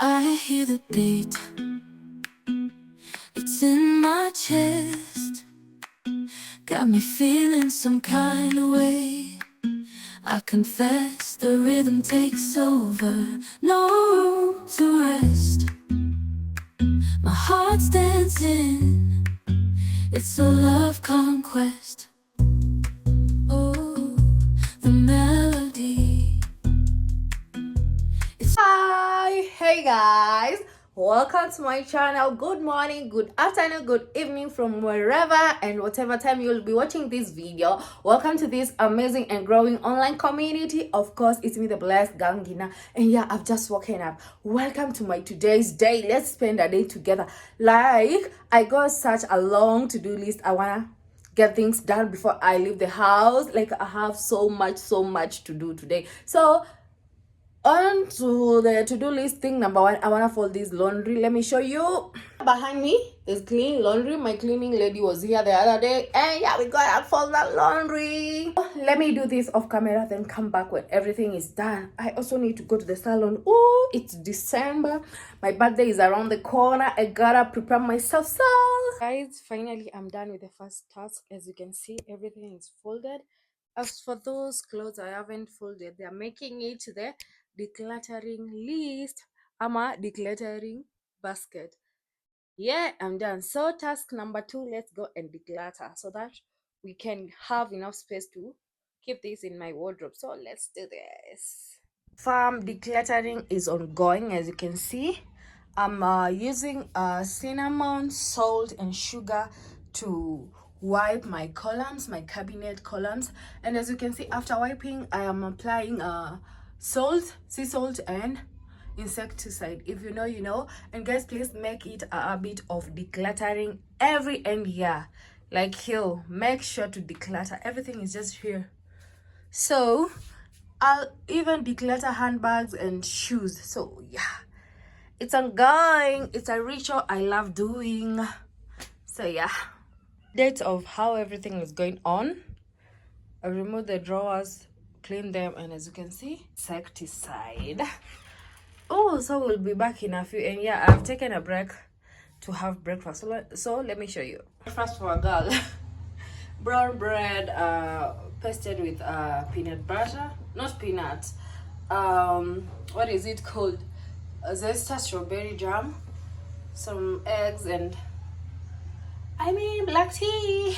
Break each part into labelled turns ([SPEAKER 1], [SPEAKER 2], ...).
[SPEAKER 1] I hear the beat, it's in my chest. Got me feeling some kind of way. I confess the rhythm takes over, no room to rest. My heart's dancing, it's a love conquest. Oh, the melody.
[SPEAKER 2] Hi, hey guys, welcome to my channel. Good morning, good afternoon, good evening from wherever and whatever time you'll be watching this video. Welcome to this amazing and growing online community. Of course, it's me, the blessed Gangina, and yeah, I've just woken up. Welcome to my today's day. Let's spend a day together. Like, I got such a long to-do list. I wanna get things done before I leave the house. Like, I have so much to do today. So on to the to-do list. Thing number one, I want to fold this laundry. Let me show you. Behind me is clean laundry. My cleaning lady was here the other day, and yeah, we gotta fold that laundry. Let me do this off camera, then come back when everything is done. I also need to go to the salon. Oh, it's December, my birthday is around the corner. I gotta prepare myself. So guys, finally I'm done with the first task. As you can see, everything is folded. As for those clothes I haven't folded, they are making it the decluttering list. Ama decluttering basket. Yeah, I'm done. So task number 2, let's go and declutter so that we can have enough space to keep this in my wardrobe. So let's do this. Farm decluttering is ongoing. As you can see, I'm using cinnamon, salt and sugar to wipe my columns, my cabinet columns. And as you can see, after wiping, I am applying salt, sea salt and insecticide. If you know, you know. And guys, please make it a habit of decluttering every end year. Like here, make sure to declutter. Everything is just here. So I'll even declutter handbags and shoes. So yeah, it's ongoing. It's a ritual I love doing. So yeah, date of how everything is going on. I remove the drawers, clean them, and as you can see, insecticide. Oh, so we'll be back in a few. And yeah, I've taken a break to have breakfast. So let me show you. Breakfast for a girl. Brown bread pasted with peanut butter, not peanuts, what is it called, zesta strawberry jam, some eggs, and I mean black tea.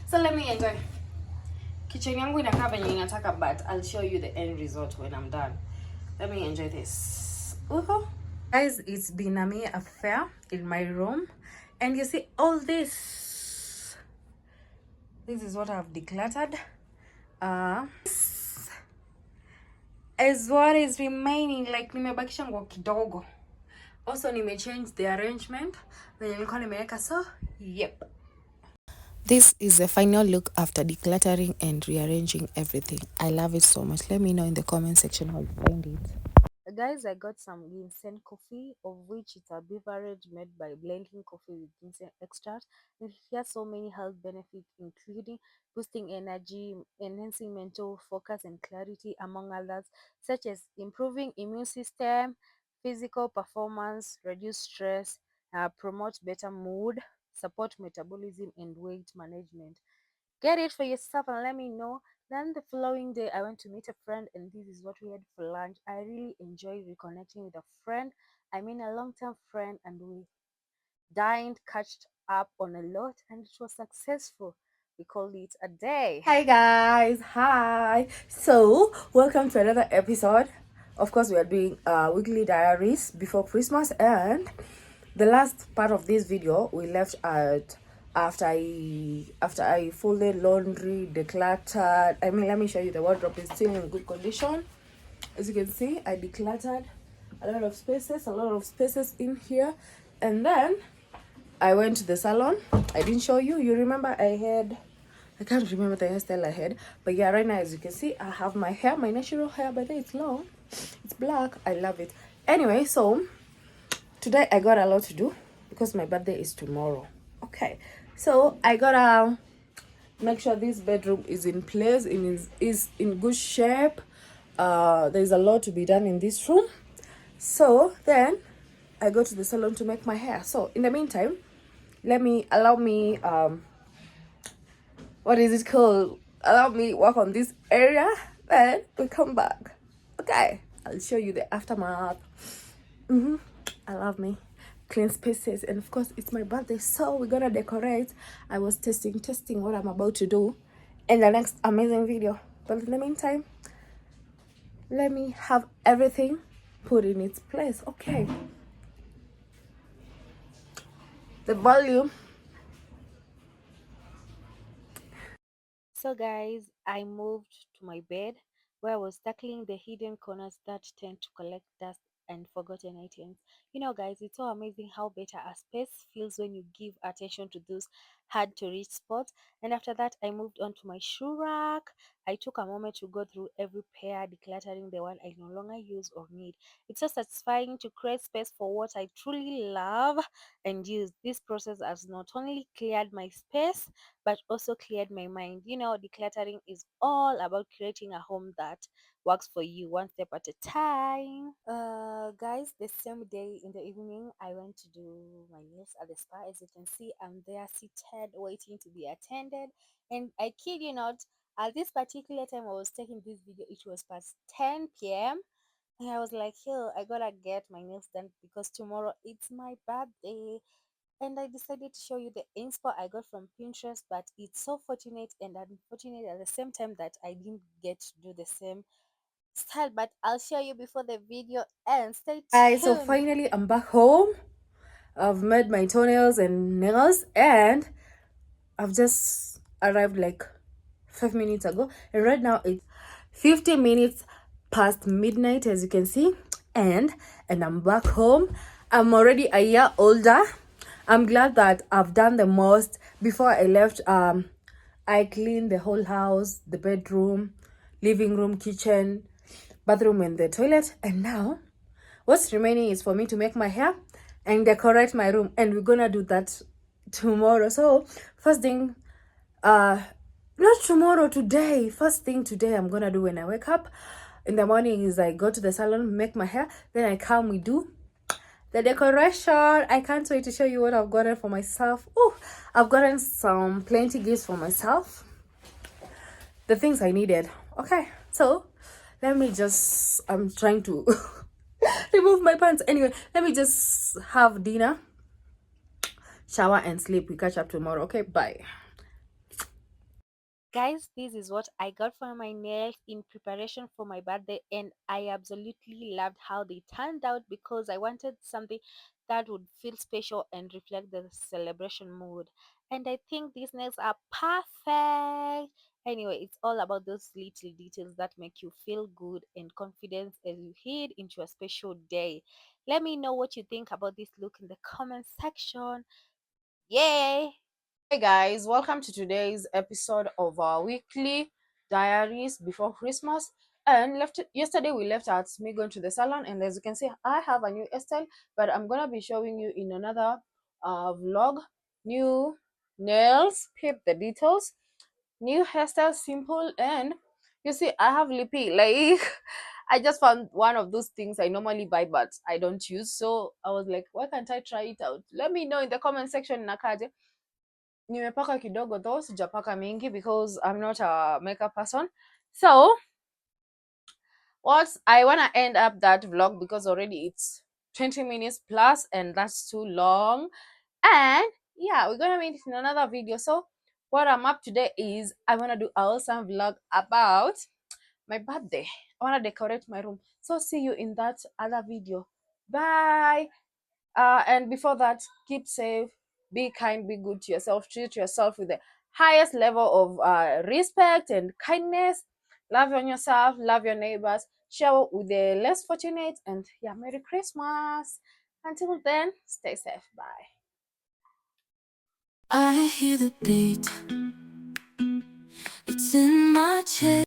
[SPEAKER 2] So let me enjoy. Kitchen yangu inakaa venye inataka, but I'll show you the end result when I'm done. Let me enjoy this. Guys, it's been a mere affair in my room, and you see all this is what I've decluttered. Is what is remaining. Like, nimebakisha nguo kidogo. Also nimechange the arrangement venye nilikuwa nimeweka. So yep, this is the final look after decluttering and rearranging everything. I love it so much. Let me know in the comment section how you find it. Guys, I got some ginseng coffee, of which it's a beverage made by blending coffee with ginseng extract. And it has so many health benefits, including boosting energy, enhancing mental focus and clarity, among others, such as improving immune system, physical performance, reduce stress, promote better mood, support metabolism and weight management. Get it for yourself and let me know. Then the following day, I went to meet a friend, and this is what we had for lunch. I really enjoyed reconnecting with a friend. I mean, a long-term friend, and we dined, catched up on a lot, and it was successful. We called it a day. Hi guys, hi. So welcome to another episode. Of course, we are doing weekly diaries before Christmas, and the last part of this video we left at after I folded laundry, decluttered. I mean, let me show you. The wardrobe is still in good condition. As you can see, I decluttered a lot of spaces in here, and then I went to the salon. I didn't show you. You remember I can't remember the hairstyle I had, but yeah, right now, as you can see, I have my hair, my natural hair, but it's long, it's black. I love it. Anyway, so today I got a lot to do because my birthday is tomorrow. Okay, so I gotta make sure this bedroom is in place, is in good shape. There's a lot to be done in this room. So then I go to the salon to make my hair. So in the meantime, allow me what is it called? Allow me work on this area, then we come back. Okay, I'll show you the aftermath. I love me clean spaces, and of course it's my birthday, so we're gonna decorate. I was testing what I'm about to do in the next amazing video, but in the meantime, let me have everything put in its place. Okay, the volume.
[SPEAKER 3] So, guys, I moved to my bed where I was tackling the hidden corners that tend to collect dust and forgotten items. You know, guys, it's so amazing how better a space feels when you give attention to those hard to reach spots. And after that, I moved on to my shoe rack. I took a moment to go through every pair, decluttering the one I no longer use or need. It's so satisfying to create space for what I truly love and use. This process has not only cleared my space but also cleared my mind. You know, decluttering is all about creating a home that works for you one step at a time. Guys, the same day in the evening, I went to do my nails at the spa. As you can see, I'm there seated waiting to be attended. And I kid you not, at this particular time I was taking this video, it was past 10 p.m. And I was like, yo, I gotta get my nails done because tomorrow it's my birthday, and I decided to show you the inspo I got from Pinterest. But it's so fortunate and unfortunate at the same time that I didn't get to do the same style, but I'll show you before the video ends. Stay
[SPEAKER 2] Guys, so
[SPEAKER 3] tuned.
[SPEAKER 2] finally I'm back home. I've made my toenails and nails, and I've just arrived like 5 minutes ago, and right now it's 50 minutes past midnight, as you can see, and I'm back home. I'm already a year older. I'm glad that I've done the most. Before I left, I cleaned the whole house, the bedroom, living room, kitchen, bathroom, and the toilet, and now what's remaining is for me to make my hair and decorate my room, and we're gonna do that tomorrow. So first thing, not tomorrow, today, first thing today I'm gonna do when I wake up in the morning is I go to the salon, make my hair, then I come, we do the decoration. I can't wait to show you what I've gotten for myself. Oh, I've gotten some plenty gifts for myself, the things I needed. Okay, so let me just, I'm trying to remove my pants. Anyway, let me just have dinner, shower, and sleep. We catch up tomorrow. Okay, bye.
[SPEAKER 3] Guys, this is what I got for my nails in preparation for my birthday, and I absolutely loved how they turned out because I wanted something that would feel special and reflect the celebration mood. And I think these nails are perfect. Anyway, it's all about those little details that make you feel good and confident as you head into a special day. Let me know what you think about this look in the comment section. Yay!
[SPEAKER 2] Hey guys, welcome to today's episode of our weekly diaries before Christmas. And left yesterday we left at me going to the salon, and as you can see, I have a new hairstyle, but I'm gonna be showing you in another vlog. New nails, peep the details, new hairstyle, simple, and you see I have lippy like I just found one of those things I normally buy but I don't use, so I was like, why can't I try it out? Let me know in the comment section nakaje. Nimepaka kidogo though, sijapaka mingi because I'm not a makeup person. So what I want to end up that vlog because already it's 20 minutes plus and that's too long. And yeah, we're gonna meet in another video. So what I'm up today is I want to do a awesome vlog about my birthday. I want to decorate my room. So see you in that other video. Bye. And before that, keep safe, be kind, be good to yourself, treat yourself with the highest level of respect and kindness. Love on yourself, love your neighbors, share with the less fortunate, and yeah, Merry Christmas. Until then, stay safe. Bye.
[SPEAKER 1] I hear the beat, it's in my chest.